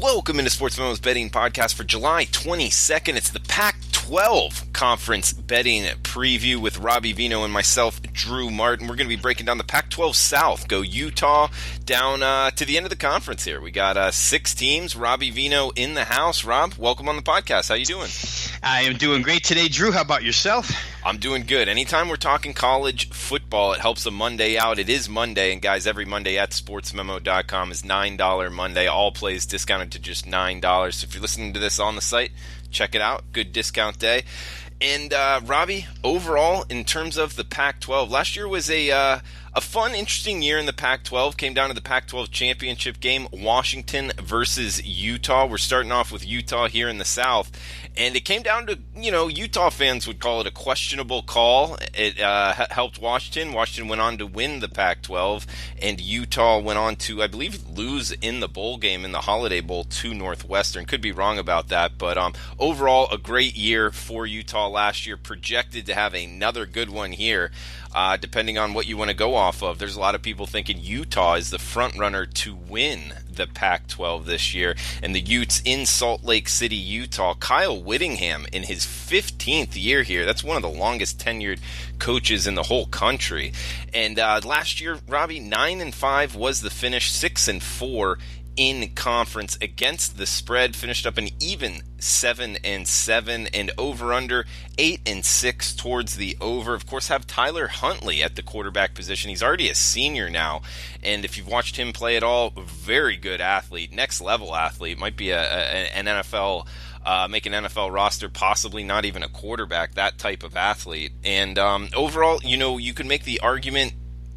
Welcome into Sportsmemo's betting podcast for July 22nd. It's the Pac-12 conference betting preview with Rob Veno and myself, Drew Martin. We're going to be breaking down the Pac-12 South. Go Utah down to the end of the conference here. We got 6 teams. Rob Veno in the house. Rob, welcome on the podcast. How you doing? I am doing great today, Drew. How about yourself? I'm doing good. Anytime we're talking college football, it helps a Monday out. It is Monday, and guys, every Monday at sportsmemo.com is $9 Monday. All plays discounted to just $9. So if you're listening to this on the site, check it out. Good discount day. And Robbie, overall, in terms of the Pac-12, last year was a fun, interesting year in the Pac-12. Came down to the Pac-12 championship game, Washington versus Utah. We're starting off with Utah here in the South. And it came down to, Utah fans would call it a questionable call. It helped Washington. Washington went on to win the Pac-12, and Utah went on to, I believe, lose in the bowl game in the Holiday Bowl to Northwestern. Could be wrong about that, but overall, a great year for Utah last year. Projected to have another good one here, depending on what you want to go off of. There's a lot of people thinking Utah is the front runner to win the Pac-12 this year, and the Utes in Salt Lake City, Utah. Kyle Whittingham in his 15th year here. That's one of the longest tenured coaches in the whole country. And last year, Robbie, 9-5 was the finish, 6-4 in conference against the spread. Finished up an even 7-7, and over under 8-6 towards the over. Of course, have Tyler Huntley at the quarterback position. He's already a senior now, and if you've watched him play at all, very good athlete, next level athlete. Might be an NFL. Make an NFL roster, possibly not even a quarterback, that type of athlete. And overall, you can make the argument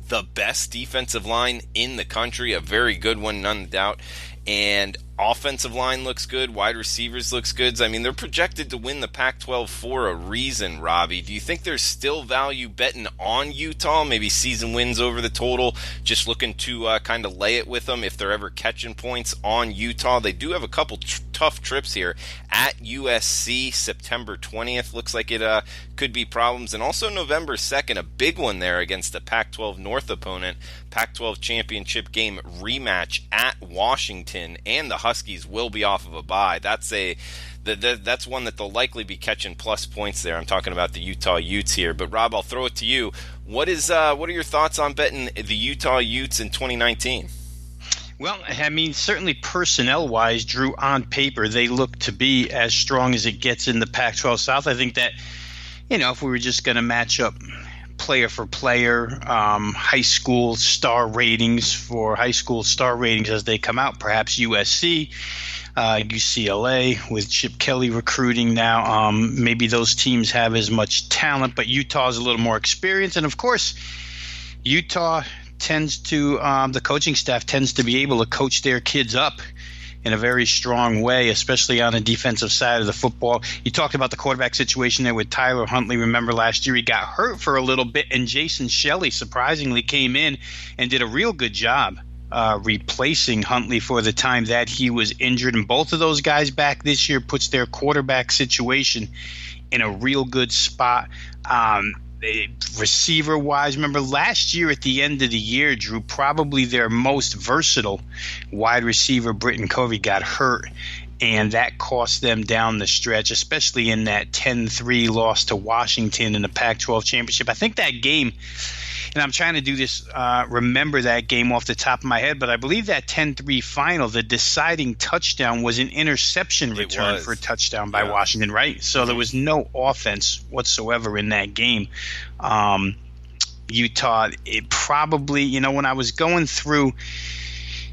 the best defensive line in the country, a very good one, none doubt. And offensive line looks good, wide receivers looks good. I mean, they're projected to win the Pac-12 for a reason, Robbie. Do you think there's still value betting on Utah? Maybe season wins over the total, just looking to kind of lay it with them if they're ever catching points on Utah. They do have a couple tough trips here at USC, September 20th. Looks like it could be problems. And also November 2nd, a big one there against the Pac-12 North opponent. Pac-12 championship game rematch at Washington, and the Huskies will be off of a bye. That's one that they'll likely be catching plus points there. I'm talking about the Utah Utes here. But Rob, I'll throw it to you. What are your thoughts on betting the Utah Utes in 2019? Well, I mean, certainly personnel-wise, Drew, on paper, they look to be as strong as it gets in the Pac-12 South. I think that, if we were just going to match up player for player, high school star ratings as they come out, perhaps USC, UCLA with Chip Kelly recruiting now. Maybe those teams have as much talent, but Utah's a little more experienced. And, of course, Utah the coaching staff tends to be able to coach their kids up in a very strong way, especially on the defensive side of the football. You talked about the quarterback situation there with Tyler Huntley. Remember last year he got hurt for a little bit, and Jason Shelley surprisingly came in and did a real good job replacing Huntley for the time that he was injured. And both of those guys back this year puts their quarterback situation in a real good spot. Receiver-wise, remember last year at the end of the year, Drew, probably their most versatile wide receiver, Britton Covey, got hurt, and that cost them down the stretch, especially in that 10-3 loss to Washington in the Pac-12 championship. I think that game, and I'm trying to do this, remember that game off the top of my head, but I believe that 10-3 final, the deciding touchdown was an interception return for a touchdown by Washington, right? So there was no offense whatsoever in that game. Utah, it probably, when I was going through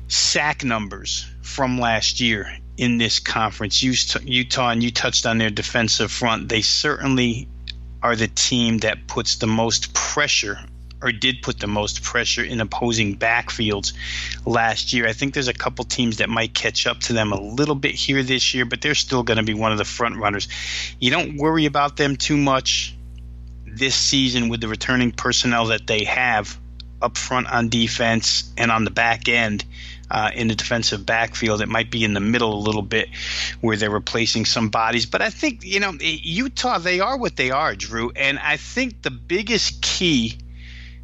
sack numbers from last year in this conference, Utah, and you touched on their defensive front, they certainly are the team that puts the most pressure, or did put the most pressure in opposing backfields last year. I think there's a couple teams that might catch up to them a little bit here this year, but they're still going to be one of the front runners. You don't worry about them too much this season with the returning personnel that they have up front on defense and on the back end in the defensive backfield. It might be in the middle a little bit where they're replacing some bodies. But I think, Utah, they are what they are, Drew. And I think the biggest key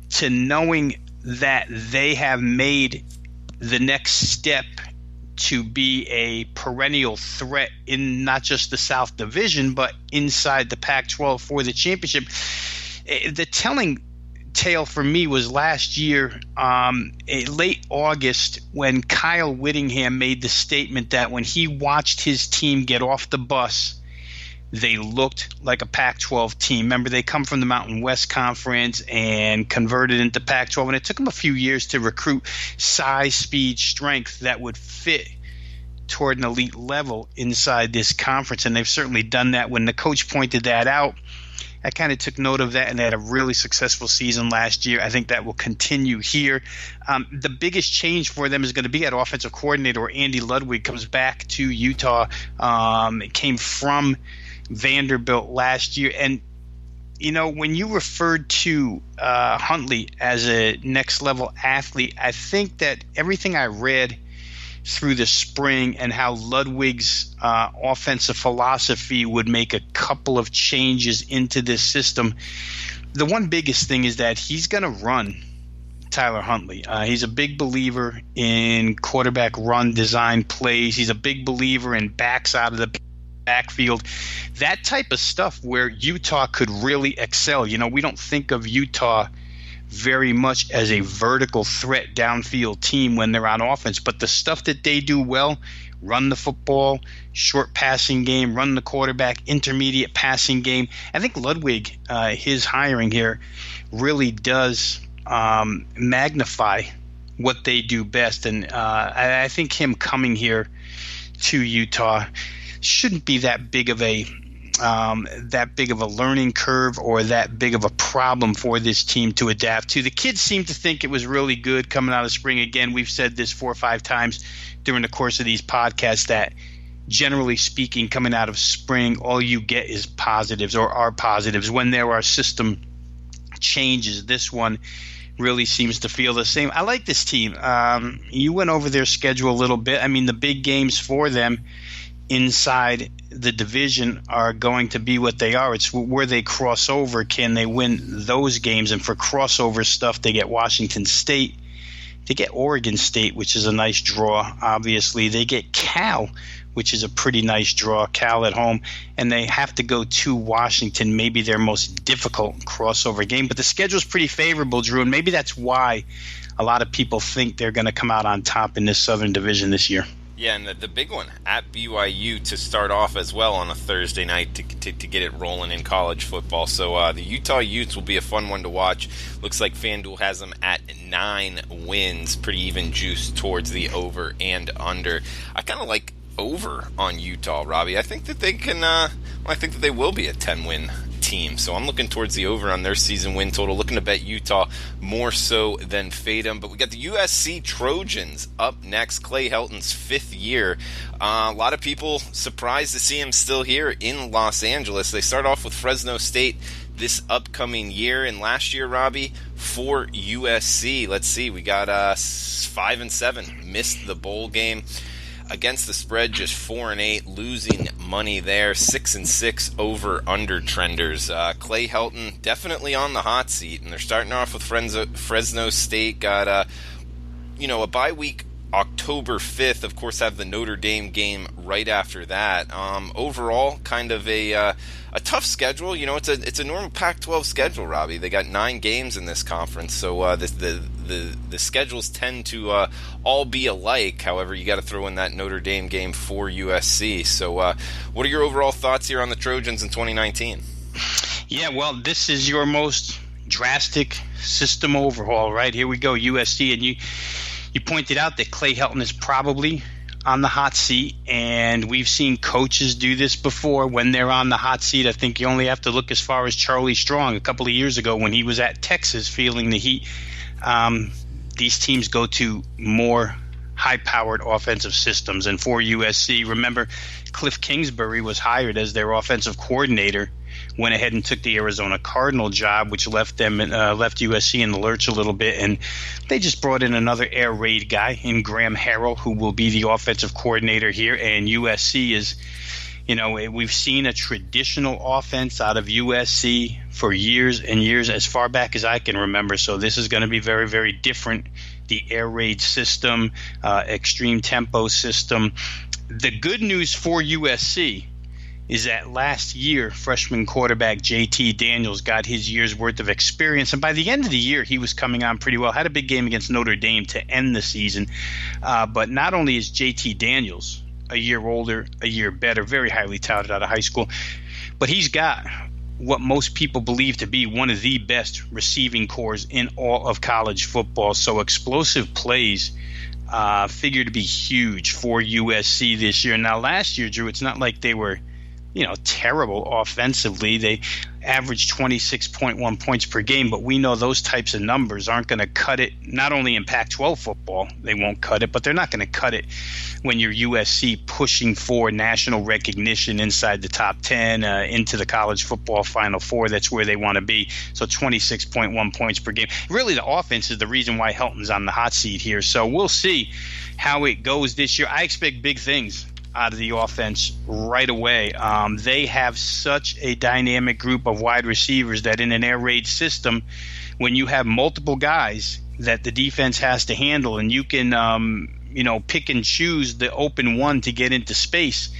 to knowing that they have made the next step to be a perennial threat in not just the South Division, but inside the Pac-12 for the championship. The telling tale for me was last year, late August, when Kyle Whittingham made the statement that when he watched his team get off the bus, they looked like a Pac-12 team. Remember, they come from the Mountain West Conference and converted into Pac-12, and it took them a few years to recruit size, speed, strength that would fit toward an elite level inside this conference, and they've certainly done that. When the coach pointed that out, I kind of took note of that, and they had a really successful season last year. I think that will continue here. The biggest change for them is going to be at offensive coordinator, where Andy Ludwig comes back to Utah. It came from Vanderbilt last year. And, you know, when you referred to Huntley as a next-level athlete, I think that everything I read through the spring and how Ludwig's offensive philosophy would make a couple of changes into this system. The one biggest thing is that he's going to run Tyler Huntley. He's a big believer in quarterback run design plays. He's a big believer in backs out of the backfield. That type of stuff where Utah could really excel. You know, we don't think of Utah very much as a vertical threat downfield team when they're on offense, but the stuff that they do well, run the football, short passing game, run the quarterback, intermediate passing game. I think Ludwig, his hiring here really does magnify what they do best, and I think him coming here to Utah shouldn't be that big of a learning curve or that big of a problem for this team to adapt to. The kids seem to think it was really good coming out of spring. Again, we've said this 4 or 5 times during the course of these podcasts that generally speaking, coming out of spring, all you get is positives or are positives. When there are system changes, this one really seems to feel the same. I like this team. You went over their schedule a little bit. I mean, the big games for them inside the division are going to be what they are. It's where they cross over. Can they win those games? And for crossover stuff, they get Washington State. They get Oregon State, which is a nice draw, obviously. They get Cal, which is a pretty nice draw, Cal at home. And they have to go to Washington, maybe their most difficult crossover game. But the schedule's pretty favorable, Drew, and maybe that's why a lot of people think they're going to come out on top in this Southern Division this year. Yeah, and the big one at BYU to start off as well on a Thursday night to get it rolling in college football. So the Utah Utes will be a fun one to watch. Looks like FanDuel has them at 9 wins, pretty even juice towards the over and under. I kind of like over on Utah, Robbie. I think that they can. I think that they will be a 10-win team. So I'm looking towards the over on their season win total. Looking to bet Utah more so than fade them. But we got the USC Trojans up next. Clay Helton's 5th year. A lot of people surprised to see him still here in Los Angeles. They start off with Fresno State this upcoming year, and last year, Robbie, for USC, let's see, we got 5-7, missed the bowl game. Against the spread, just 4-8, losing money there. 6-6 over under trenders. Clay Helton definitely on the hot seat, and they're starting off with Fresno State. Got a bye week October 5th. Of course, have the Notre Dame game right after that. Overall, kind of a tough schedule. You know, it's a normal Pac-12 schedule, Robbie. They got 9 games in this conference, so the schedules tend to all be alike. However, you got to throw in that Notre Dame game for USC. So, what are your overall thoughts here on the Trojans in 2019? Yeah, well, this is your most drastic system overhaul, right? Here we go, USC, and you pointed out that Clay Helton is probably on the hot seat, and we've seen coaches do this before when they're on the hot seat. I think you only have to look as far as Charlie Strong a couple of years ago when he was at Texas feeling the heat. These teams go to more high-powered offensive systems, and for USC, remember, Cliff Kingsbury was hired as their offensive coordinator, went ahead and took the Arizona Cardinal job, which left USC in the lurch a little bit, and they just brought in another air raid guy in Graham Harrell, who will be the offensive coordinator here. And USC is, we've seen a traditional offense out of USC for years and years, as far back as I can remember. So this is going to be very, very different the air raid system, extreme tempo system. The good news for USC is that last year, freshman quarterback JT Daniels got his year's worth of experience. And by the end of the year, he was coming on pretty well. Had a big game against Notre Dame to end the season. But not only is JT Daniels a year older, a year better, very highly touted out of high school, but he's got what most people believe to be one of the best receiving cores in all of college football. So explosive plays figure to be huge for USC this year. Now, last year, Drew, it's not like they were terrible offensively. They averaged 26.1 points per game, but we know those types of numbers aren't going to cut it. Not only in Pac-12 football, they won't cut it, but they're not going to cut it when you're USC pushing for national recognition inside the top 10, into the college football Final Four. That's where they want to be. So 26.1 points per game. Really, the offense is the reason why Helton's on the hot seat here. So we'll see how it goes this year. I expect big things out of the offense right away. They have such a dynamic group of wide receivers that in an air raid system, when you have multiple guys that the defense has to handle and you can pick and choose the open one to get into space,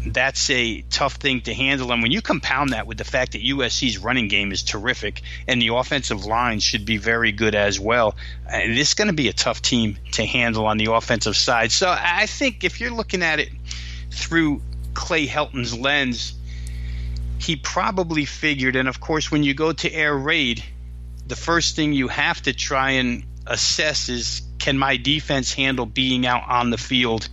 that's a tough thing to handle. And when you compound that with the fact that USC's running game is terrific and the offensive line should be very good as well, this is going to be a tough team to handle on the offensive side. So I think if you're looking at it through Clay Helton's lens, he probably figured, and of course when you go to air raid, the first thing you have to try and assess is, can my defense handle being out on the field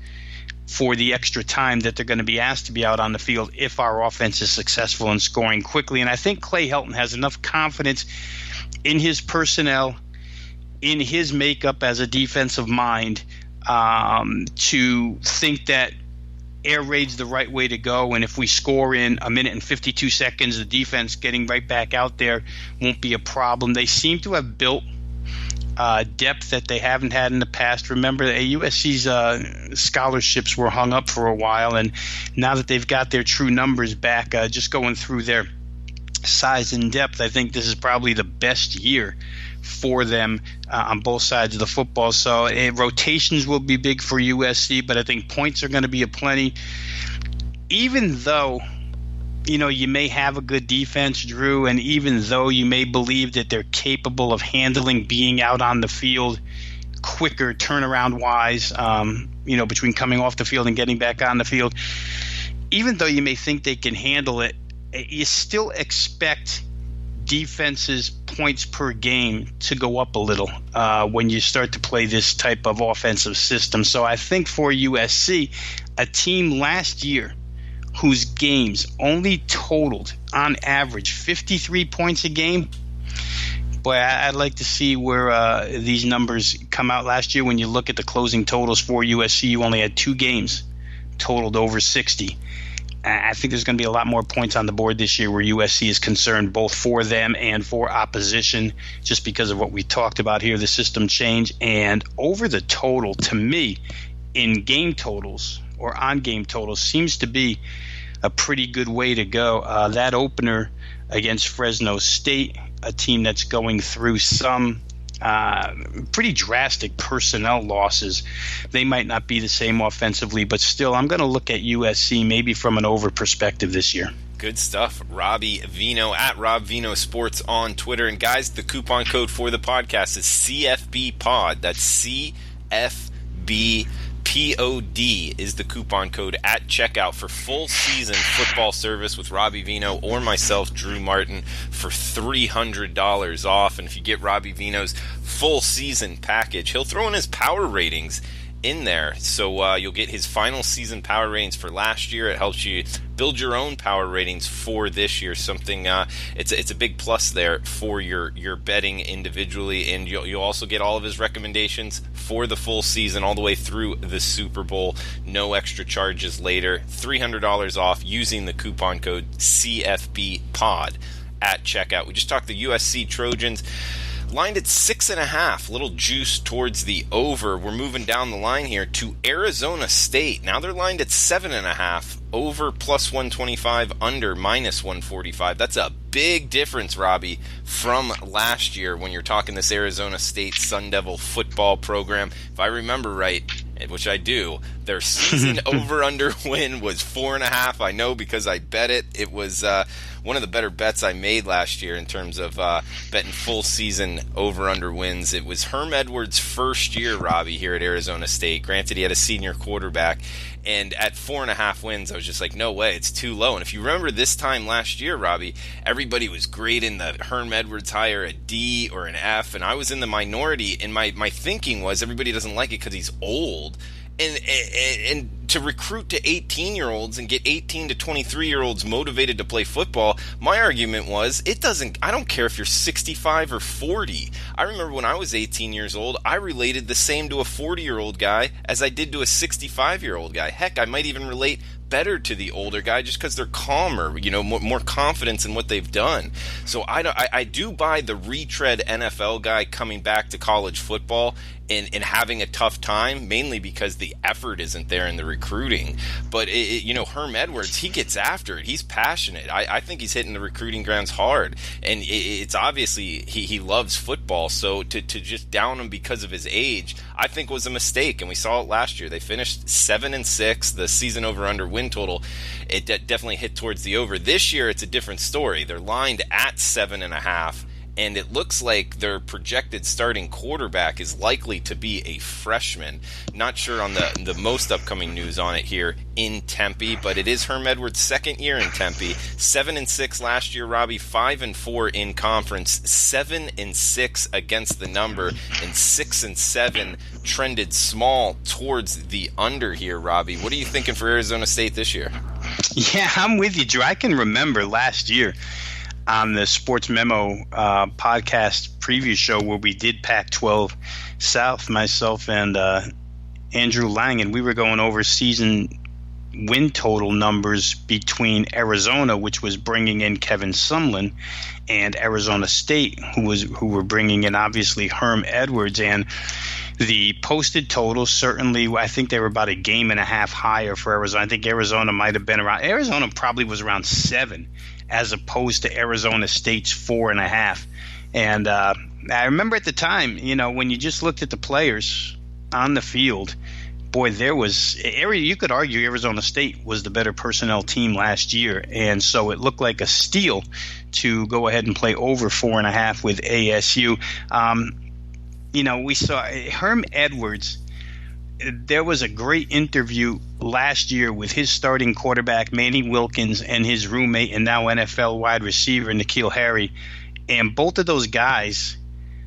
for the extra time that they're going to be asked to be out on the field if our offense is successful in scoring quickly? And I think Clay Helton has enough confidence in his personnel, in his makeup as a defensive mind, to think that air raid's the right way to go. And if we score in a minute and 52 seconds, the defense getting right back out there won't be a problem. They seem to have built depth that they haven't had in the past. Remember, USC's scholarships were hung up for a while, and now that they've got their true numbers back, just going through their size and depth, I think this is probably the best year for them on both sides of the football. So rotations will be big for USC, but I think points are going to be aplenty. Even though you may have a good defense, Drew, and even though you may believe that they're capable of handling being out on the field quicker turnaround-wise, between coming off the field and getting back on the field, even though you may think they can handle it, you still expect defenses' points per game to go up a little when you start to play this type of offensive system. So I think for USC, a team last year whose games only totaled on average 53 points a game, boy, I'd like to see where these numbers come out last year. When you look at the closing totals for USC, you only had 2 games totaled over 60. I think there's going to be a lot more points on the board this year where USC is concerned, both for them and for opposition, just because of what we talked about here, the system change. And over the total, to me, in game totals or on game totals, seems to be a pretty good way to go. That opener against Fresno State, a team that's going through some pretty drastic personnel losses. They might not be the same offensively, but still, I'm going to look at USC maybe from an over perspective this year. Good stuff. Robbie Veno at Rob Veno Sports on Twitter. And guys, the coupon code for the podcast is CFBPOD. That's CFBPOD is the coupon code at checkout for full season football service with Robbie Veno or myself, Drew Martin, for $300 off. And if you get Robbie Veno's full season package, he'll throw in his power ratings in there. So you'll get his final season power ratings for last year. It helps you build your own power ratings for this year. Something it's a big plus there for your betting individually, and you'll also get all of his recommendations for the full season all the way through the Super Bowl. No extra charges later. $300 off using the coupon code CFBPOD at checkout. We just talked the USC Trojans. Lined at 6.5, little juice towards the over. We're moving down the line here to Arizona State. Now they're lined at 7.5, over plus 125, under minus 145. That's a big difference, Robbie, from last year when you're talking this Arizona State Sun Devil football program. If I remember right, which I do, their season over-under win was 4.5. I know because I bet it. It was one of the better bets I made last year in terms of betting full season over-under wins. It was Herm Edwards' first year, Robbie, here at Arizona State. Granted, he had a senior quarterback. And at 4.5 wins, I was just like, no way, it's too low. And if you remember this time last year, Robbie, everybody was grading the Herm Edwards hire a D or an F, and I was in the minority, and my thinking was everybody doesn't like it because he's old. And to recruit to 18-year-olds and get 18 to 23-year-olds motivated to play football, my argument was I don't care if you're 65 or 40. I remember when I was 18 years old, I related the same to a 40-year-old guy as I did to a 65-year-old guy. Heck, I might even relate better to the older guy just because they're calmer, more confidence in what they've done. So I do buy the retread NFL guy coming back to college football and having a tough time, mainly because the effort isn't there in the recruiting. But Herm Edwards, he gets after it. He's passionate. I think he's hitting the recruiting grounds hard, and it's obviously he loves football. So to just down him because of his age, I think was a mistake. And we saw it last year. They finished 7-6. The season over/under win total, it definitely hit towards the over. This year, it's a different story. They're lined at 7.5. And it looks like their projected starting quarterback is likely to be a freshman. Not sure on the most upcoming news on it here in Tempe, but it is Herm Edwards' second year in Tempe. 7-6 last year, Robbie. 5-4 in conference. 7-6 against the number, and 6-7 trended small towards the under here, Robbie. What are you thinking for Arizona State this year? Yeah, I'm with you, Drew. I can remember last year on the Sportsmemo podcast preview show where we did Pac-12 South, myself and Andrew Lang, and we were going over season win total numbers between Arizona, which was bringing in Kevin Sumlin, and Arizona State, who were bringing in obviously Herm Edwards. And the posted total, certainly, I think they were about a game and a half higher for Arizona. I think Arizona might have been Arizona probably was around 7, as opposed to Arizona State's 4.5. And I remember at the time, when you just looked at the players on the field, boy, you could argue Arizona State was the better personnel team last year. And so it looked like a steal to go ahead and play over 4.5 with ASU. We saw Herm Edwards. There was a great interview last year with his starting quarterback, Manny Wilkins, and his roommate and now NFL wide receiver, N'Keal Harry. And both of those guys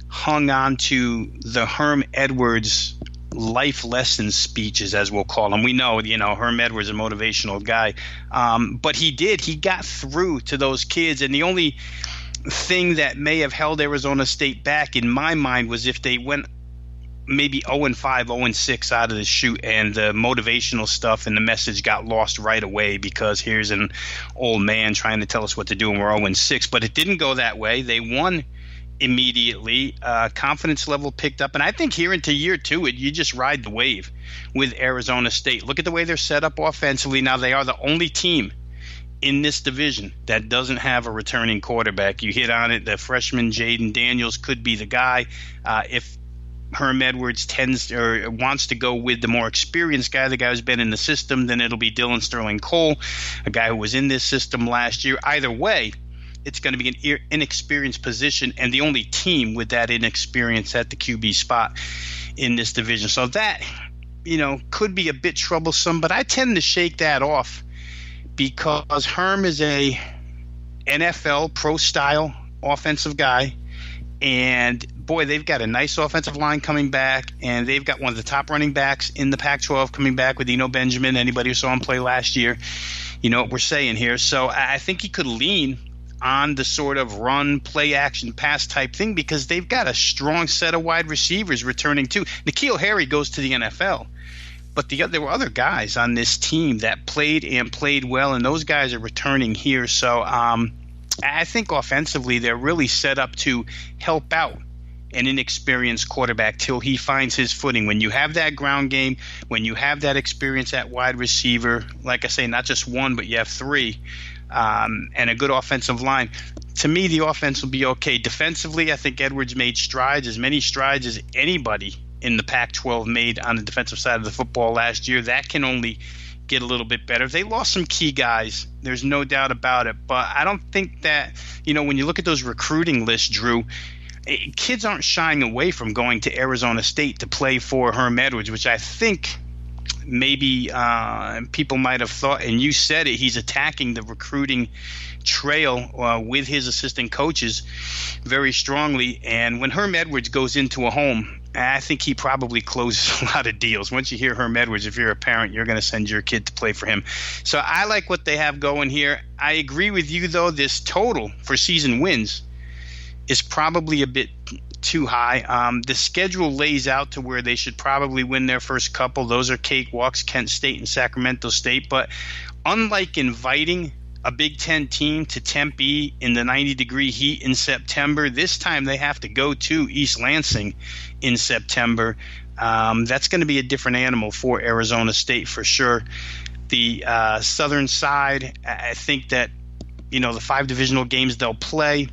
hung on to the Herm Edwards life lesson speeches, as we'll call them. We know, Herm Edwards is a motivational guy. But he got through to those kids. And the only thing that may have held Arizona State back in my mind was if they went maybe 0-5, 0-6 out of the chute, and the motivational stuff and the message got lost right away because here's an old man trying to tell us what to do and we're 0-6. But it didn't go that way. They won immediately. Confidence level picked up. And I think here into year 2, you just ride the wave with Arizona State. Look at the way they're set up offensively. Now they are the only team in this division that doesn't have a returning quarterback. You hit on it. The freshman Jaden Daniels could be the guy. If Herm Edwards wants to go with the more experienced guy, the guy who's been in the system, then it'll be Dylan Sterling Cole, a guy who was in this system last year. Either way, it's going to be an inexperienced position, and the only team with that inexperience at the QB spot in this division. So that, could be a bit troublesome, but I tend to shake that off because Herm is a NFL pro-style offensive guy. And, boy, they've got a nice offensive line coming back, and they've got one of the top running backs in the Pac-12 coming back with Eno Benjamin. Anybody who saw him play last year, you know what we're saying here. So I think he could lean on the sort of run, play action, pass type thing because they've got a strong set of wide receivers returning too. N'Keal Harry goes to the NFL. But there were other guys on this team that played well, and those guys are returning here. So I think offensively they're really set up to help out an inexperienced quarterback till he finds his footing. When you have that ground game, when you have that experience at wide receiver, like I say, not just one, but you have 3, and a good offensive line. To me, the offense will be okay. Defensively, I think Edwards made strides, as many strides as anybody in the Pac-12 made on the defensive side of the football last year. That can only get a little bit better. They lost some key guys. There's no doubt about it. But I don't think that, when you look at those recruiting lists, Drew, kids aren't shying away from going to Arizona State to play for Herm Edwards, which I think maybe people might have thought, and you said it, he's attacking the recruiting trail with his assistant coaches very strongly. And when Herm Edwards goes into a home, I think he probably closes a lot of deals. Once you hear Herm Edwards, if you're a parent, you're going to send your kid to play for him. So I like what they have going here. I agree with you, though. This total for season wins is probably a bit too high. The schedule lays out to where they should probably win their first couple. Those are cakewalks, Kent State and Sacramento State. But unlike inviting a Big Ten team to Tempe in the 90-degree heat in September, this time they have to go to East Lansing in September. That's going to be a different animal for Arizona State for sure. The southern side, I think that, the 5 divisional games they'll play,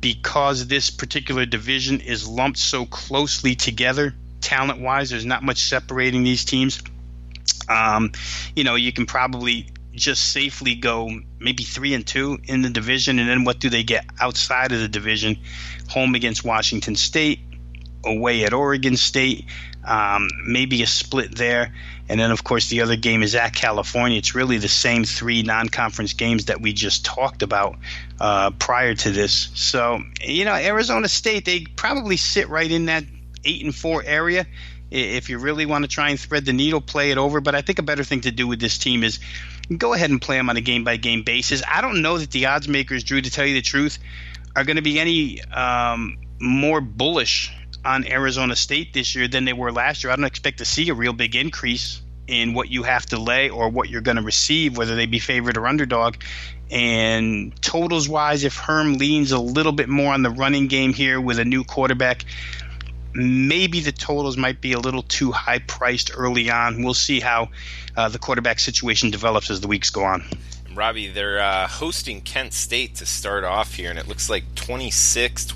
because this particular division is lumped so closely together talent-wise, there's not much separating these teams. You can probably just safely go maybe 3-2 in the division, and then what do they get outside of the division? Home against Washington State, away at Oregon State, maybe a split there, and then of course the other game is at California. It's really the same 3 non-conference games that we just talked about prior to this. So Arizona State, they probably sit right in that 8-4 area. If you really want to try and thread the needle, play it over. But I think a better thing to do with this team is go ahead and play them on a game-by-game basis. I don't know that the odds makers, Drew, to tell you the truth, are going to be any more bullish on Arizona State this year than they were last year. I don't expect to see a real big increase in what you have to lay or what you're going to receive, whether they be favorite or underdog. And totals-wise, if Herm leans a little bit more on the running game here with a new quarterback, maybe the totals might be a little too high priced early on. We'll see how the quarterback situation develops as the weeks go on. Robbie, they're hosting Kent State to start off here, and it looks like 26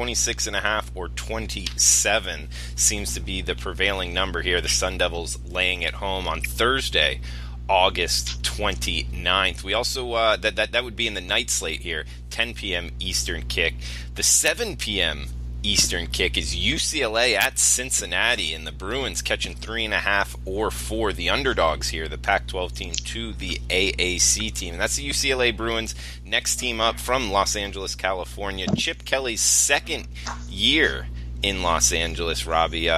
and a half, or 27 seems to be the prevailing number here. The Sun Devils laying at home on Thursday, August 29th. We also, that would be in the night slate here, 10 p.m. Eastern kick. The 7 p.m. Eastern kick is UCLA at Cincinnati, and the Bruins catching 3.5 or 4. The underdogs here, the Pac-12 team to the AAC team. And that's the UCLA Bruins. Next team up from Los Angeles, California. Chip Kelly's second year in Los Angeles, Robbie.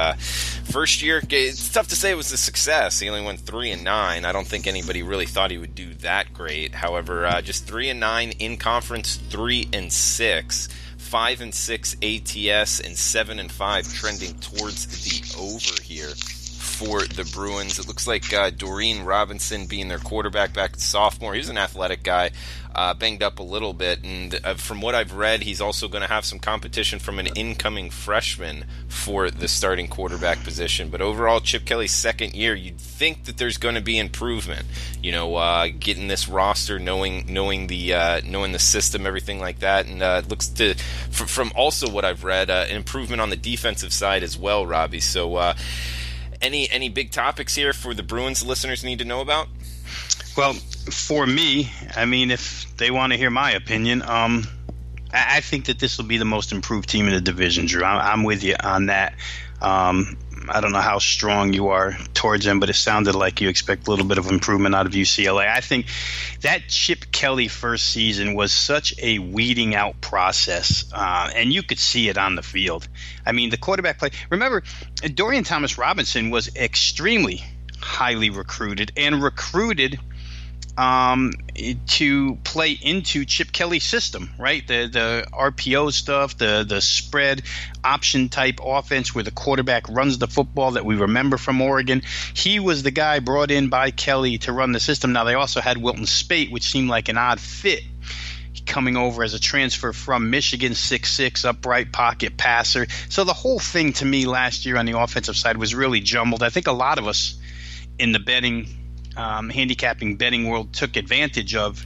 First year, it's tough to say it was a success. He only went 3-9. I don't think anybody really thought he would do that great. However, just 3-9 in conference, 3-6. 5-6 ATS, and 7-5 trending towards the over here for the Bruins. It looks like Doreen Robinson being their quarterback back at sophomore. He was an athletic guy, banged up a little bit, and from what I've read, he's also going to have some competition from an incoming freshman for the starting quarterback position. But overall, Chip Kelly's second year, you'd think that there's going to be improvement. Getting this roster, knowing the system, everything like that, and it looks to, from also what I've read, an improvement on the defensive side as well, Robbie. So, any big topics here for the Bruins listeners need to know about? Well, for me, if they want to hear my opinion, I think that this will be the most improved team in the division, Drew. I'm with you on that. I don't know how strong you are towards them, but it sounded like you expect a little bit of improvement out of UCLA. I think that Chip Kelly first season was such a weeding out process, and you could see it on the field. The quarterback play. Remember, Dorian Thomas-Robinson was extremely highly recruited to play into Chip Kelly's system, right? The RPO stuff, the spread option type offense where the quarterback runs the football that we remember from Oregon. He was the guy brought in by Kelly to run the system. Now, they also had Wilton Spate, which seemed like an odd fit, coming over as a transfer from Michigan, 6'6", upright pocket passer. So the whole thing to me last year on the offensive side was really jumbled. I think a lot of us in the handicapping betting world took advantage of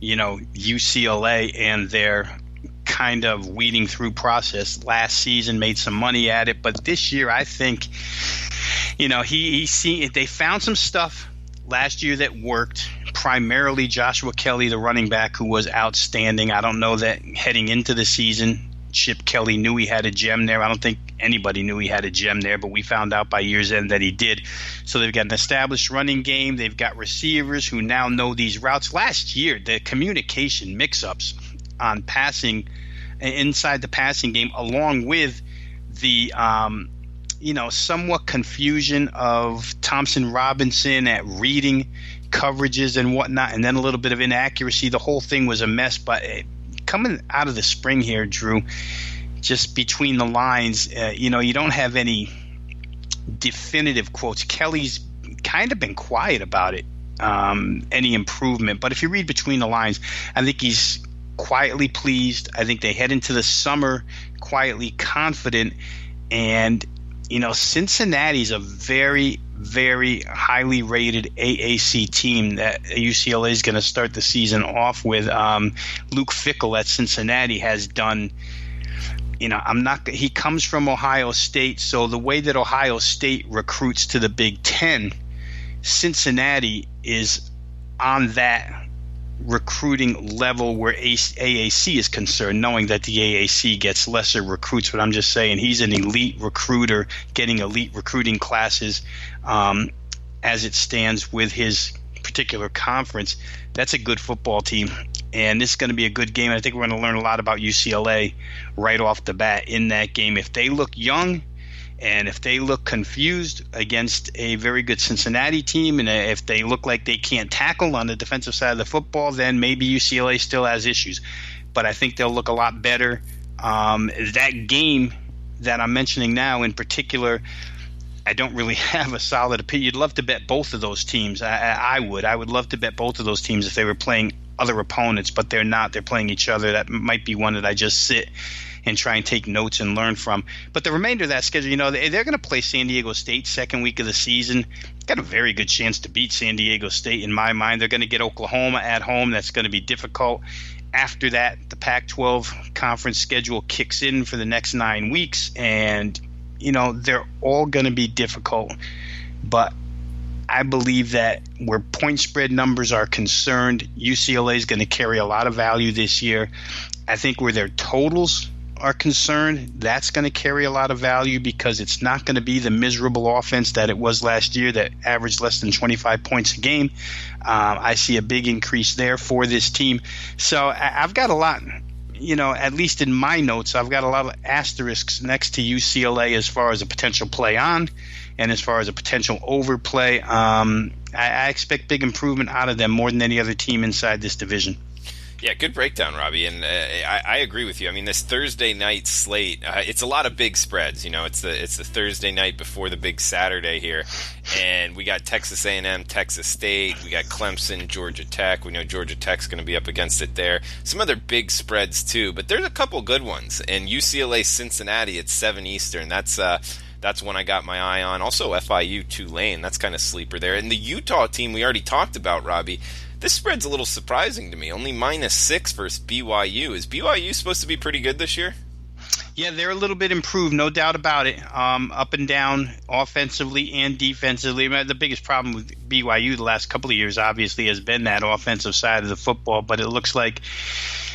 UCLA and their kind of weeding through process. Last season made some money at it, but this year I think, they found some stuff last year that worked. Primarily Joshua Kelly, the running back, who was outstanding. I don't know that heading into the season Chip Kelly knew he had a gem there. I don't think anybody knew he had a gem there, but we found out by year's end that he did. So they've got an established running game. They've got receivers who now know these routes. Last year, the communication mix-ups on passing inside the passing game, along with the somewhat confusion of Thompson Robinson at reading coverages and whatnot, and then a little bit of inaccuracy. The whole thing was a mess. But coming out of the spring here, Drew, just between the lines, you don't have any definitive quotes. Kelly's kind of been quiet about it, any improvement. But if you read between the lines, I think he's quietly pleased. I think they head into the summer quietly confident. And, Cincinnati's a very, very highly rated AAC team that UCLA is going to start the season off with. Luke Fickell at Cincinnati has done, he comes from Ohio State, so the way that Ohio State recruits to the Big Ten, Cincinnati is on that recruiting level where AAC is concerned, knowing that the AAC gets lesser recruits. But I'm just saying he's an elite recruiter, getting elite recruiting classes as it stands with his particular conference. That's a good football team, and this is going to be a good game. I think we're going to learn a lot about UCLA right off the bat in that game. If they look young and if they look confused against a very good Cincinnati team, and if they look like they can't tackle on the defensive side of the football, then maybe UCLA still has issues. But I think they'll look a lot better. That game that I'm mentioning now in particular, I don't really have a solid opinion. You'd love to bet both of those teams. I would. I would love to bet both of those teams if they were playing other opponents, but they're not. They're playing each other. That might be one that I just sit and try and take notes and learn from. But the remainder of that schedule, they're going to play San Diego State second week of the season. Got a very good chance to beat San Diego State in my mind. They're going to get Oklahoma at home. That's going to be difficult. After that, the Pac-12 conference schedule kicks in for the next 9 weeks, and they're all going to be difficult. But I believe that where point spread numbers are concerned, UCLA is going to carry a lot of value this year. I think where their totals are concerned, that's going to carry a lot of value because it's not going to be the miserable offense that it was last year that averaged less than 25 points a game. I see a big increase there for this team. So I've got a lot, at least in my notes, I've got a lot of asterisks next to UCLA as far as a potential play on and as far as a potential overplay. I expect big improvement out of them more than any other team inside this division. Yeah, good breakdown, Robbie, and I agree with you. I mean, this Thursday night slate, it's a lot of big spreads. It's the Thursday night before the big Saturday here, and we got Texas A&M, Texas State, we got Clemson, Georgia Tech. We know Georgia Tech's going to be up against it there. Some other big spreads too, but there's a couple good ones. And UCLA Cincinnati at 7 Eastern. That's one I got my eye on. Also FIU Tulane, that's kind of sleeper there. And the Utah team we already talked about, Robbie. This spread's a little surprising to me. Only -6 versus BYU. Is BYU supposed to be pretty good this year? Yeah, they're a little bit improved, no doubt about it. Up and down, offensively and defensively. The biggest problem with BYU the last couple of years, obviously, has been that offensive side of the football. But it looks like,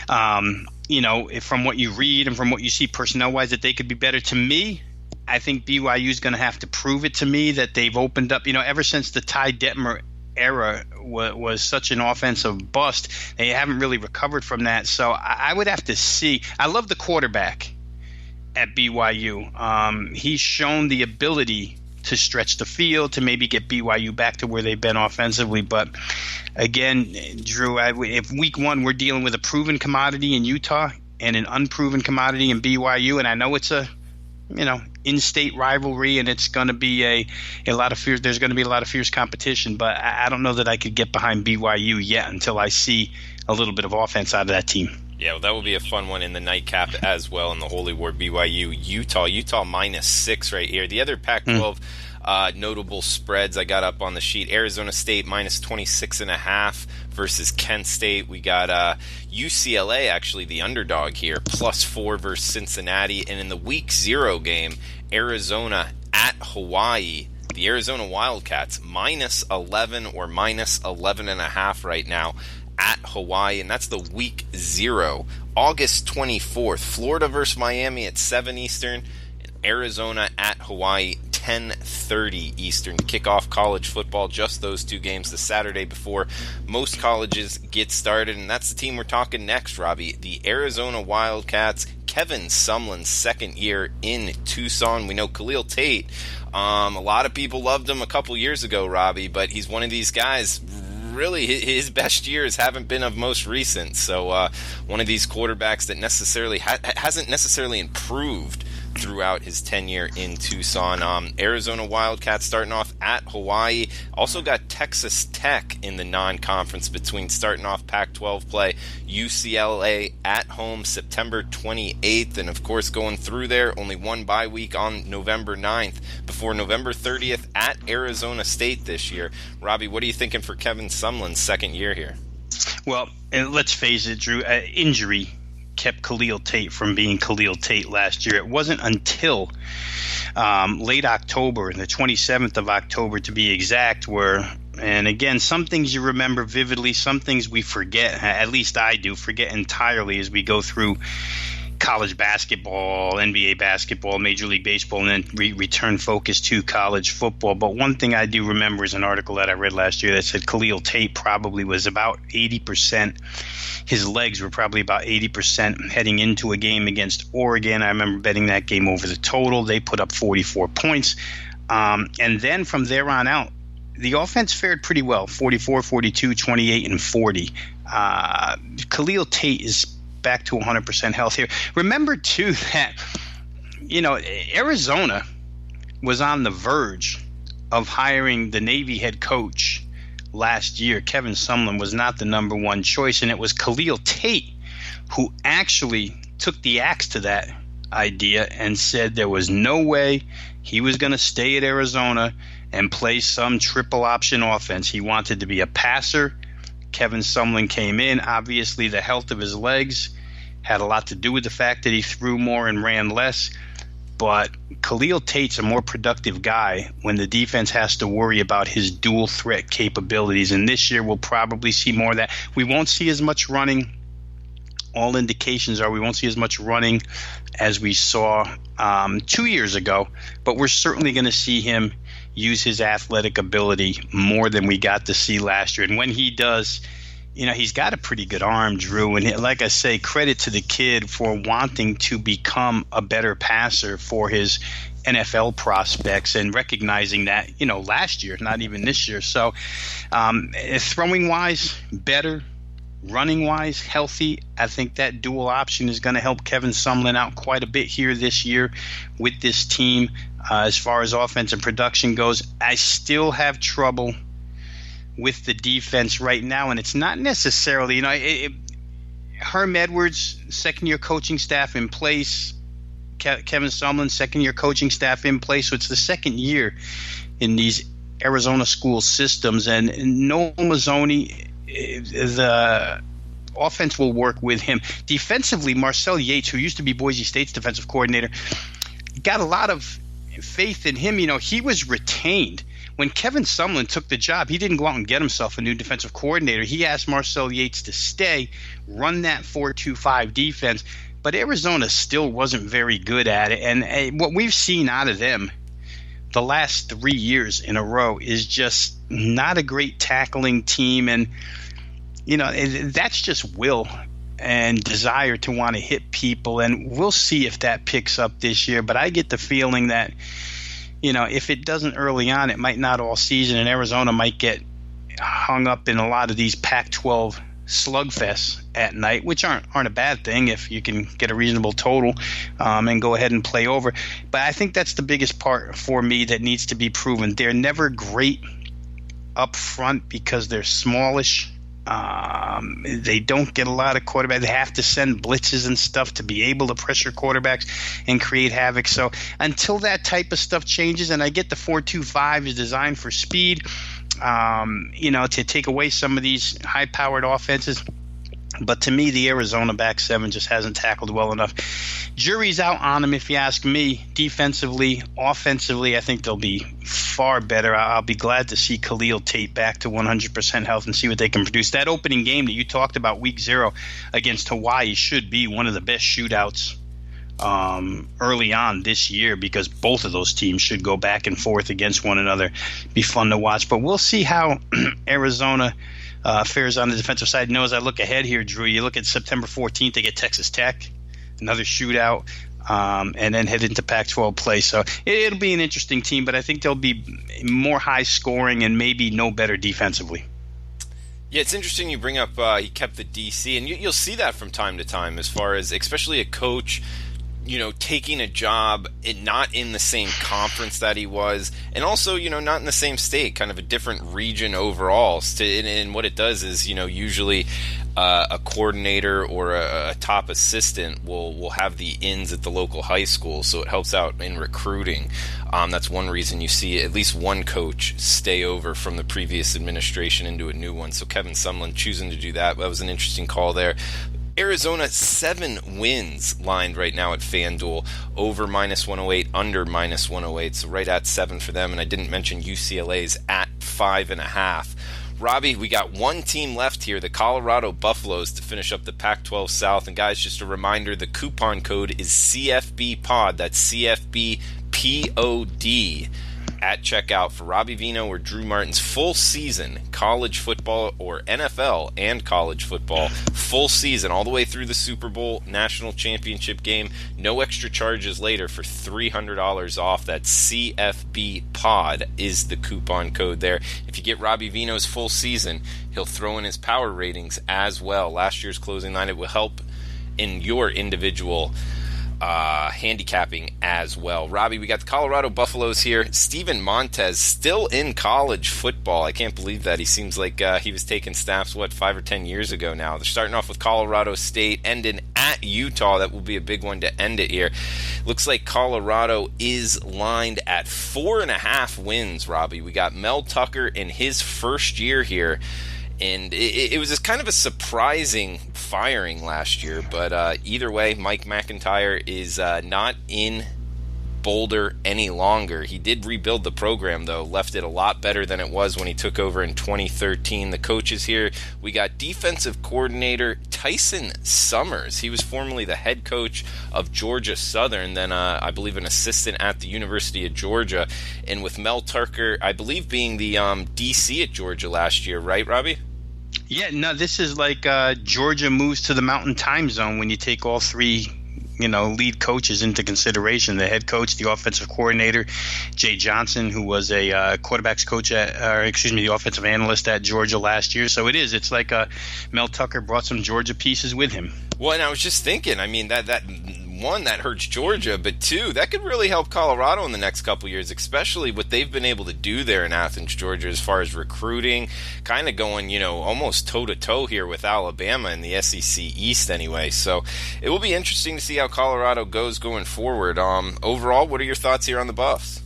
from what you read and from what you see personnel-wise, that they could be better. To me, I think BYU is going to have to prove it to me that they've opened up. Ever since the Ty Detmer era was such an offensive bust, they haven't really recovered from that. So I would have to see. I love the quarterback at BYU. He's shown the ability to stretch the field, to maybe get BYU back to where they've been offensively. But again, Drew, if week one we're dealing with a proven commodity in Utah and an unproven commodity in BYU, and I know it's a in-state rivalry, and it's going to be a lot of fierce. There's going to be a lot of fierce competition, but I don't know that I could get behind BYU yet until I see a little bit of offense out of that team. Yeah, well, that will be a fun one in the nightcap as well in the Holy War. BYU, Utah -6 right here. The other Pac-12 notable spreads I got up on the sheet: Arizona State -26.5 versus Kent State. We got UCLA, actually the underdog here, +4 versus Cincinnati. And in the Week 0 game, Arizona at Hawaii. The Arizona Wildcats -11 or -11.5 right now at Hawaii, and that's the Week 0. August 24th, Florida versus Miami at 7 Eastern, and Arizona at Hawaii 10:30 Eastern to kick off college football. Just those two games the Saturday before most colleges get started, and that's the team we're talking next, Robbie. The Arizona Wildcats. Kevin Sumlin's second year in Tucson. We know Khalil Tate, a lot of people loved him a couple years ago, Robbie, but he's one of these guys, really his best years haven't been of most recent. So one of these quarterbacks that necessarily hasn't necessarily improved throughout his tenure in Tucson. Arizona Wildcats starting off at Hawaii. Also got Texas Tech in the non-conference between starting off Pac-12 play. UCLA at home September 28th. And, of course, going through there, only one bye week on November 9th before November 30th at Arizona State this year. Robbie, what are you thinking for Kevin Sumlin's second year here? Well, let's face it, Drew, injury kept Khalil Tate from being Khalil Tate last year. It wasn't until late October, the 27th of October to be exact, and again, some things you remember vividly, some things we forget, at least I do, forget entirely as we go through college basketball, NBA basketball, Major League Baseball, and then return focus to college football. But one thing I do remember is an article that I read last year that said Khalil Tate probably was about 80%. His legs were probably about 80% heading into a game against Oregon. I remember betting that game over the total. They put up 44 points. And then from there on out, the offense fared pretty well, 44, 42, 28, and 40. Khalil Tate is back to 100% health here. Remember, too, that, Arizona was on the verge of hiring the Navy head coach last year. Kevin Sumlin was not the number one choice, and it was Khalil Tate who actually took the axe to that idea and said there was no way he was going to stay at Arizona and play some triple option offense. He wanted to be a passer. Kevin Sumlin came in. Obviously, the health of his legs had a lot to do with the fact that he threw more and ran less. But Khalil Tate's a more productive guy when the defense has to worry about his dual threat capabilities. And this year we'll probably see more of that. We won't see as much running. All indications are we won't see as much running as we saw 2 years ago. But we're certainly going to see him use his athletic ability more than we got to see last year. And when he does, he's got a pretty good arm, Drew. And like I say, credit to the kid for wanting to become a better passer for his NFL prospects and recognizing that, last year, not even this year. So throwing-wise, better. Running-wise, healthy. I think that dual option is going to help Kevin Sumlin out quite a bit here this year with this team. As far as offensive production goes, I still have trouble with the defense right now, and it's not necessarily, Herm Edwards, second-year coaching staff in place, Kevin Sumlin, second-year coaching staff in place, so it's the second year in these Arizona school systems, and Noel Mazzoni, the offense will work with him. Defensively, Marcel Yates, who used to be Boise State's defensive coordinator, got a lot of faith in him. He was retained. When Kevin Sumlin took the job, he didn't go out and get himself a new defensive coordinator. He asked Marcel Yates to stay, run that 4-2-5 defense, but Arizona still wasn't very good at it. And what we've seen out of them the last 3 years in a row is just not a great tackling team. And, that's just will and desire to want to hit people. And we'll see if that picks up this year. But I get the feeling that, if it doesn't early on, it might not all season, and Arizona might get hung up in a lot of these Pac-12 slugfests at night, which aren't a bad thing if you can get a reasonable total and go ahead and play over. But I think that's the biggest part for me that needs to be proven. They're never great up front because they're smallish They don't get a lot of quarterbacks. They have to send blitzes and stuff to be able to pressure quarterbacks and create havoc. So until that type of stuff changes, and I get the 4-2-5 is designed for speed, to take away some of these high-powered offenses. But to me, the Arizona back seven just hasn't tackled well enough. Jury's out on them, if you ask me. Defensively, offensively, I think they'll be far better. I'll be glad to see Khalil Tate back to 100% health and see what they can produce. That opening game that you talked about, week 0 against Hawaii, should be one of the best shootouts early on this year, because both of those teams should go back and forth against one another. Be fun to watch. But we'll see how Arizona fares on the defensive side. As I look ahead here, Drew, you look at September 14th, they get Texas Tech, another shootout, and then head into Pac-12 play. So it'll be an interesting team, but I think they'll be more high scoring and maybe no better defensively. Yeah, it's interesting you bring up he kept the DC, and you'll see that from time to time, as far as especially a coach taking a job not in the same conference that he was, and also, not in the same state, kind of a different region overall. And what it does is, usually a coordinator or a top assistant will have the ins at the local high school, so it helps out in recruiting. That's one reason you see at least one coach stay over from the previous administration into a new one. So Kevin Sumlin choosing to do that was an interesting call there. Arizona, 7 wins lined right now at FanDuel, over -108, under -108, so right at 7 for them. And I didn't mention UCLA's at 5.5. Robbie, we got one team left here, the Colorado Buffaloes, to finish up the Pac-12 South. And guys, just a reminder, the coupon code is CFBPOD. That's CFBPOD. At checkout for Robbie Veno or Drew Martin's full season college football, or NFL and college football full season, all the way through the Super Bowl national championship game. No extra charges later for $300 off. That CFB Pod is the coupon code there. If you get Robbie Veno's full season, he'll throw in his power ratings as well. Last year's closing line, it will help in your individual handicapping as well. Robbie, we got the Colorado Buffaloes here. Steven Montez still in college football. I can't believe that. He seems like he was taking snaps, 5 or 10 years ago now. They're starting off with Colorado State, ending at Utah. That will be a big one to end it here. Looks like Colorado is lined at 4.5 wins, Robbie. We got Mel Tucker in his first year here. And it was kind of a surprising firing last year, but either way, Mike McIntyre is not in Boulder any longer. He did rebuild the program, though, left it a lot better than it was when he took over in 2013. The coaches here, we got defensive coordinator Tyson Summers. He was formerly the head coach of Georgia Southern, then I believe an assistant at the University of Georgia, and with Mel Tucker, I believe, being the DC at Georgia last year, right, Robbie? Yeah, no, this is like Georgia moves to the Mountain Time Zone when you take all three lead coaches into consideration. The head coach, the offensive coordinator, Jay Johnson, who was a quarterbacks coach the offensive analyst at Georgia last year. So it's like Mel Tucker brought some Georgia pieces with him. Well, and I was just thinking, I mean, that one, that hurts Georgia, but two, that could really help Colorado in the next couple years, especially what they've been able to do there in Athens, Georgia, as far as recruiting, kind of going, almost toe-to-toe here with Alabama in the SEC East anyway. So it will be interesting to see how Colorado goes going forward. Overall, what are your thoughts here on the Buffs?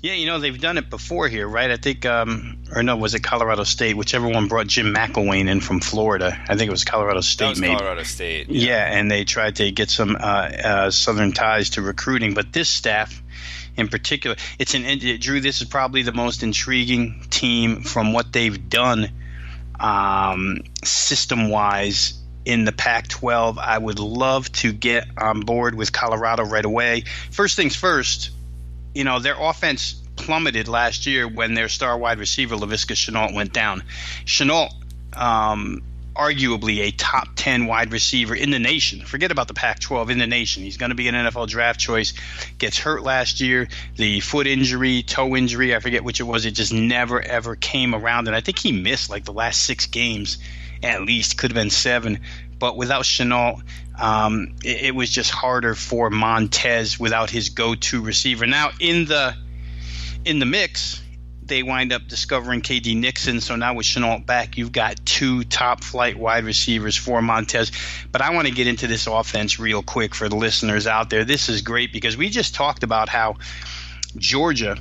Yeah, they've done it before here, right? I think, was it Colorado State? Whichever one brought Jim McElwain in from Florida. I think it was Colorado State, that was maybe. Colorado State. Yeah, and they tried to get some Southern ties to recruiting. But this staff in particular, Drew, this is probably the most intriguing team from what they've done system-wise in the Pac-12. I would love to get on board with Colorado right away. First things first, their offense plummeted last year when their star wide receiver, Laviska Shenault, went down. Shenault, arguably a top 10 wide receiver in the nation. Forget about the Pac-12, in the nation. He's going to be an NFL draft choice. Gets hurt last year. The foot injury, toe injury, I forget which it was. It just never, ever came around. And I think he missed like the last 6 games at least. Could have been 7. But without Shenault, it was just harder for Montez without his go-to receiver. Now in the mix they wind up discovering KD Nixon. So now with Chenault back, you've got 2 top-flight wide receivers for Montez. But I want to get into this offense real quick for the listeners out there. This is great because we just talked about how Georgia,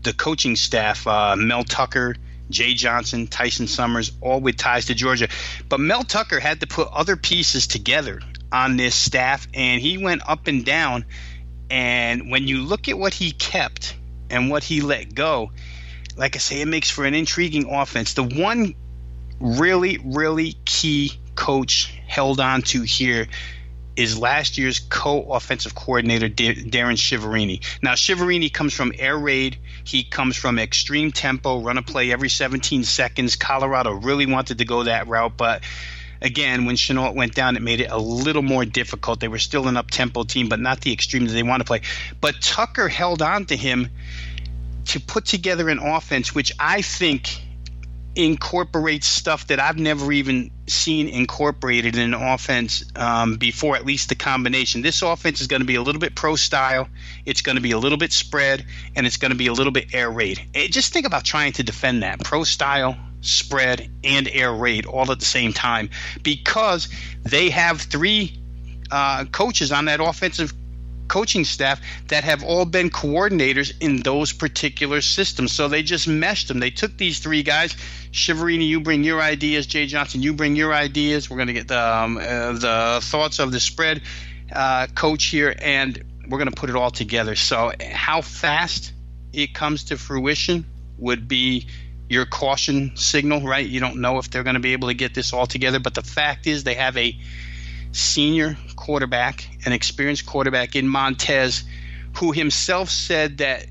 the coaching staff, Mel Tucker, Jay Johnson, Tyson Summers, all with ties to Georgia. But Mel Tucker had to put other pieces together on this staff, and he went up and down. And when you look at what he kept and what he let go, like I say, it makes for an intriguing offense. The one really, really key coach held on to here is last year's co-offensive coordinator, Darren Shiverini. Now, Shiverini comes from air raid. He comes from extreme tempo, run a play every 17 seconds. Colorado really wanted to go that route, but again, when Chenault went down, it made it a little more difficult. They were still an up-tempo team, but not the extreme that they want to play. But Tucker held on to him to put together an offense which I think incorporates stuff that I've never even seen incorporated in an offense before, at least the combination. This offense is going to be a little bit pro style, it's going to be a little bit spread, and it's going to be a little bit air raid. Just think about trying to defend that. Pro style, spread, and air raid all at the same time, because they have 3 coaches on that offensive coaching staff that have all been coordinators in those particular systems. So they just meshed them. They took these 3 guys. Shiverini, you bring your ideas. Jay Johnson, you bring your ideas. We're going to get the thoughts of the spread coach here, and we're going to put it all together. So how fast it comes to fruition would be your caution signal, right? You don't know if they're going to be able to get this all together, but the fact is they have a senior quarterback, an experienced quarterback in Montez, who himself said that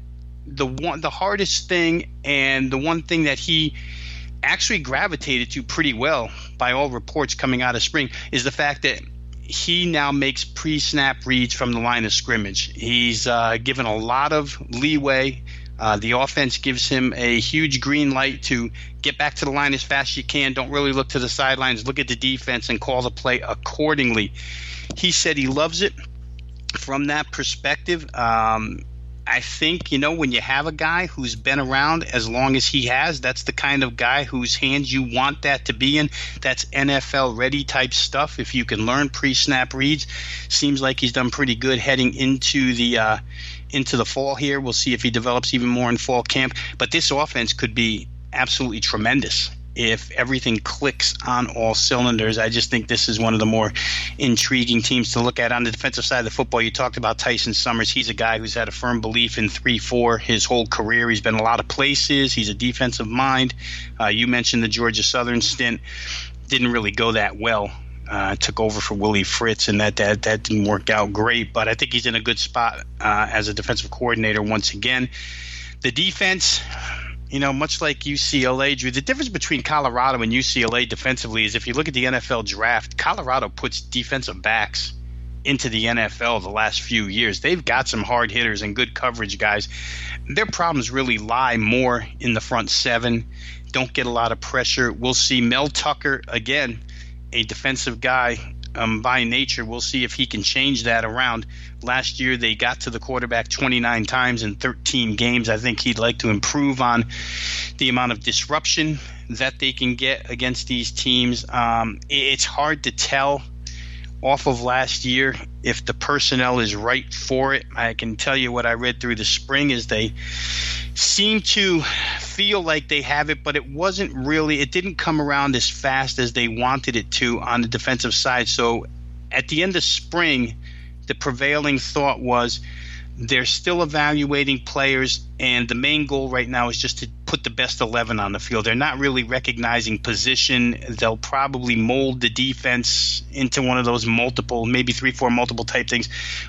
the hardest thing and the one thing that he actually gravitated to pretty well by all reports coming out of spring is the fact that he now makes pre-snap reads from the line of scrimmage. He's given a lot of leeway. The offense gives him a huge green light to get back to the line as fast as you can. Don't really look to the sidelines. Look at the defense and call the play accordingly. He said he loves it from that perspective. I think, when you have a guy who's been around as long as he has, that's the kind of guy whose hands you want that to be in. That's NFL ready type stuff. If you can learn pre-snap reads, seems like he's done pretty good heading into the fall here. We'll see if he develops even more in fall camp. But this offense could be absolutely tremendous if everything clicks on all cylinders. I just think this is one of the more intriguing teams to look at. On the defensive side of the football, you talked about Tyson Summers. He's a guy who's had a firm belief in 3-4 his whole career. He's been a lot of places. He's a defensive mind. You mentioned the Georgia Southern stint. Didn't really go that well. Took over for Willie Fritz, and that didn't work out great. But I think he's in a good spot as a defensive coordinator once again. The defense, much like UCLA, Drew, the difference between Colorado and UCLA defensively is if you look at the NFL draft, Colorado puts defensive backs into the NFL the last few years. They've got some hard hitters and good coverage guys. Their problems really lie more in the front 7. Don't get a lot of pressure. We'll see Mel Tucker, again, a defensive guy by nature. We'll see if he can change that around. Last year they got to the quarterback 29 times in 13 games. I think he'd like to improve on the amount of disruption that they can get against these teams. It's hard to tell off of last year if the personnel is right for it. I can tell you what I read through the spring is they seem to feel like they have it, but it didn't come around as fast as they wanted it to on the defensive side. So at the end of spring, the prevailing thought was they're still evaluating players, and the main goal right now is just to put the best 11 on the field. They're not really recognizing position. They'll probably mold the defense into one of those maybe 3-4 multiple type things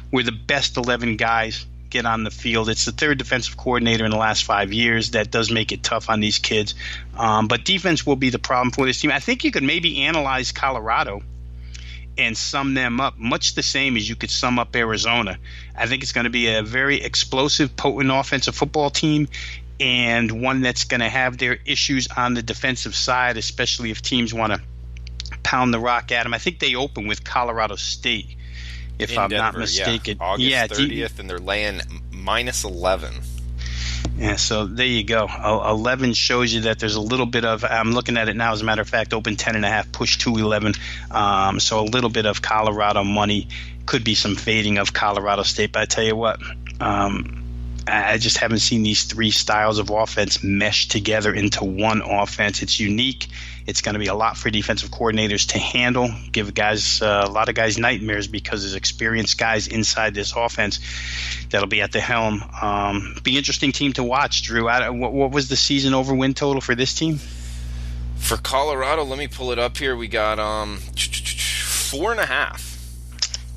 where the best 11 guys get on the field. It's the 3rd defensive coordinator in the last 5 years. That does make it tough on these kids. But defense will be the problem for this team. I think you could maybe analyze Colorado and sum them up much the same as you could sum up Arizona. I think it's going to be a very explosive, potent offensive football team, and one that's going to have their issues on the defensive side, especially if teams want to pound the rock at them. I think they open with Colorado State, if I'm not mistaken. August 30th, and they're laying -11. Yeah, so there you go. 11 shows you that there's a little bit of, I'm looking at it now, as a matter of fact, open 10.5, push 211. So a little bit of Colorado money. Could be some fading of Colorado State. But I tell you what, I just haven't seen these three styles of offense mesh together into one offense. It's unique. It's going to be a lot for defensive coordinators to handle, give guys a lot of guys nightmares because there's experienced guys inside this offense that'll be at the helm. Be interesting team to watch, Drew. What was the season over win total for this team? For Colorado, let me pull it up here. We got 4.5.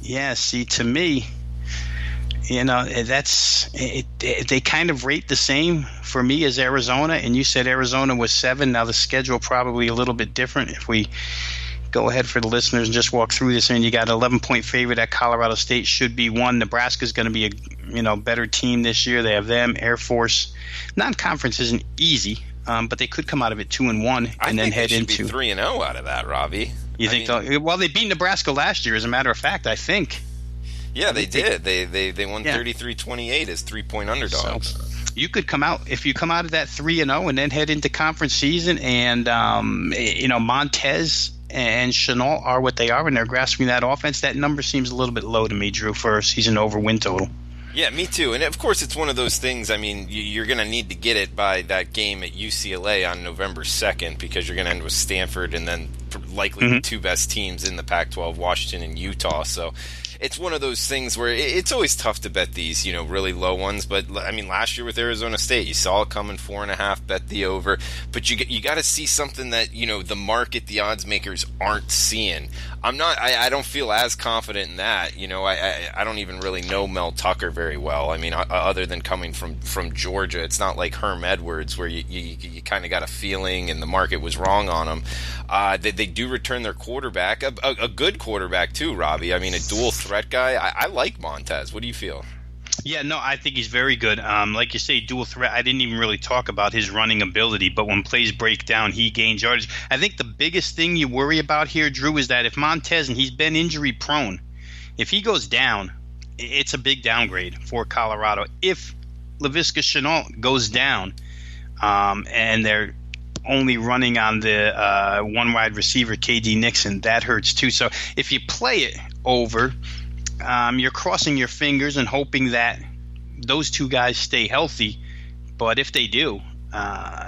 Yeah, see, to me, that's it. They kind of rate the same for me as Arizona, and you said Arizona was 7. Now the schedule probably a little bit different. If we go ahead for the listeners and just walk through this, and you got an 11-point favorite at Colorado State, should be 1. Nebraska's going to be a better team this year. They have them. Air Force non-conference isn't easy, but they could come out of it 2-1 and then head into 3-0 out of that, Robbie. You think? Well, they beat Nebraska last year, as a matter of fact. I think. Yeah, they did. They won 33-28 as 3-point underdogs. So you could come out if you come out of that 3-0 and then head into conference season, and Montez and Chenault are what they are, and they're grasping that offense. That number seems a little bit low to me, Drew, for a season over win total. Yeah, me too. And of course, it's one of those things. I mean, you're going to need to get it by that game at UCLA on November 2nd because you're going to end with Stanford and then likely the two best teams in the Pac-12, Washington and Utah. So it's one of those things where it's always tough to bet these, really low ones. But I mean, last year with Arizona State, you saw it coming 4.5, bet the over. But you got to see something that the market, the odds makers aren't seeing. I don't feel as confident in that. I don't even really know Mel Tucker very well. I mean, other than coming from Georgia, it's not like Herm Edwards where you kind of got a feeling and the market was wrong on him. They do return their quarterback, a good quarterback too, Robbie. I mean, a dual threat guy. I like Montez. What do you feel? Yeah, no, I think he's very good. Like you say, dual threat. I didn't even really talk about his running ability, but when plays break down, he gains yardage. I think the biggest thing you worry about here, Drew, is that if Montez, and he's been injury prone, if he goes down, it's a big downgrade for Colorado. If Laviska Shenault goes down, and they're only running on the one wide receiver, KD Nixon, that hurts too. So if you play it over, you're crossing your fingers and hoping that those two guys stay healthy. But if they do,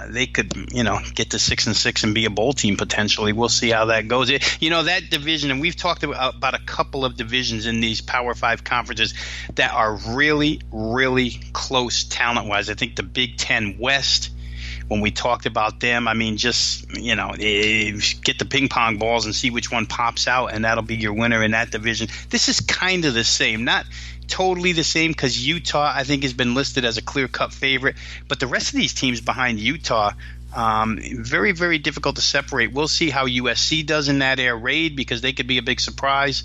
they could, get to 6-6 and be a bowl team potentially. We'll see how that goes. That division, and we've talked about a couple of divisions in these Power 5 conferences that are really, really close talent-wise. I think the Big Ten West, when we talked about them, I mean, just, get the ping pong balls and see which one pops out, and that'll be your winner in that division. This is kind of the same, not totally the same, because Utah, I think, has been listed as a clear-cut favorite, but the rest of these teams behind Utah, very, very difficult to separate. We'll see how USC does in that air raid, because they could be a big surprise.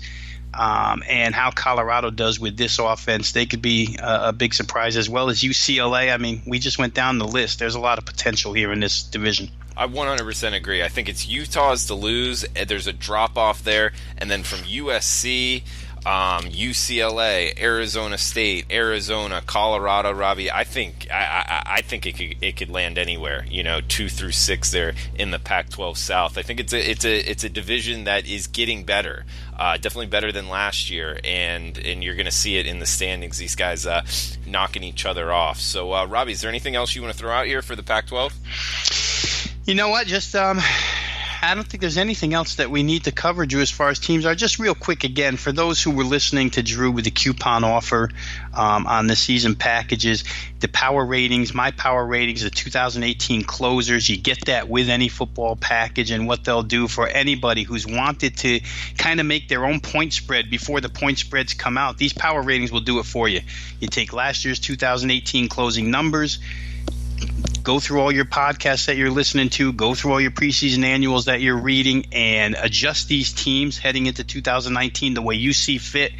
And how Colorado does with this offense. They could be a big surprise, as well as UCLA. I mean, we just went down the list. There's a lot of potential here in this division. I 100% agree. I think it's Utah's to lose. There's a drop-off there. And then from USC, UCLA, Arizona State, Arizona, Colorado, Robbie, I think it could land anywhere, 2 through 6 there in the Pac-12 South. I think it's a division that is getting better. Definitely better than last year, and you're going to see it in the standings, these guys knocking each other off. So, Robbie, is there anything else you want to throw out here for the Pac-12? You know what? Just I don't think there's anything else that we need to cover, Drew, as far as teams are. Just real quick again, for those who were listening to Drew with the coupon offer on the season packages, the power ratings, my power ratings, the 2018 closers, you get that with any football package. And what they'll do for anybody who's wanted to kind of make their own point spread before the point spreads come out, these power ratings will do it for you. You take last year's 2018 closing numbers, go through all your podcasts that you're listening to, go through all your preseason annuals that you're reading, and adjust these teams heading into 2019 the way you see fit.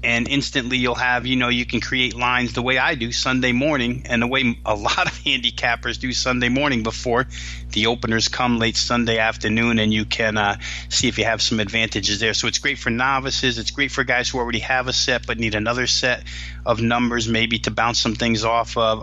and instantly you'll have, you can create lines the way I do Sunday morning and the way a lot of handicappers do Sunday morning before the openers come late Sunday afternoon, and you can see if you have some advantages there. So it's great for novices. It's great for guys who already have a set but need another set of numbers maybe to bounce some things off of.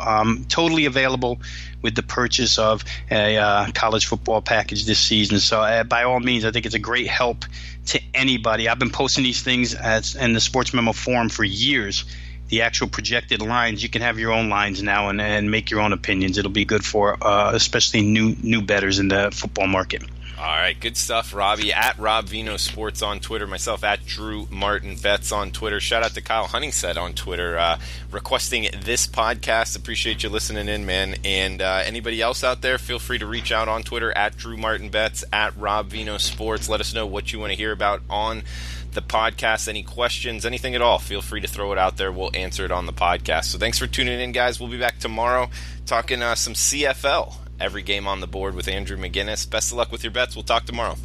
Totally available with the purchase of a college football package this season. So by all means, I think it's a great help to anybody. I've been posting these things in the Sports Memo forum for years. The actual projected lines, you can have your own lines now and make your own opinions. It'll be good for especially new bettors in the football market. All right, good stuff, Robbie. At Rob Veno Sports on Twitter. Myself at Drew Martin Betts on Twitter. Shout out to Kyle Huntingset on Twitter requesting this podcast. Appreciate you listening in, man. And anybody else out there, feel free to reach out on Twitter at Drew Martin Betts, at Rob Veno Sports. Let us know what you want to hear about on the podcast. Any questions, anything at all, feel free to throw it out there. We'll answer it on the podcast. So thanks for tuning in, guys. We'll be back tomorrow talking some CFL. Every game on the board with Andrew McGinnis. Best of luck with your bets. We'll talk tomorrow.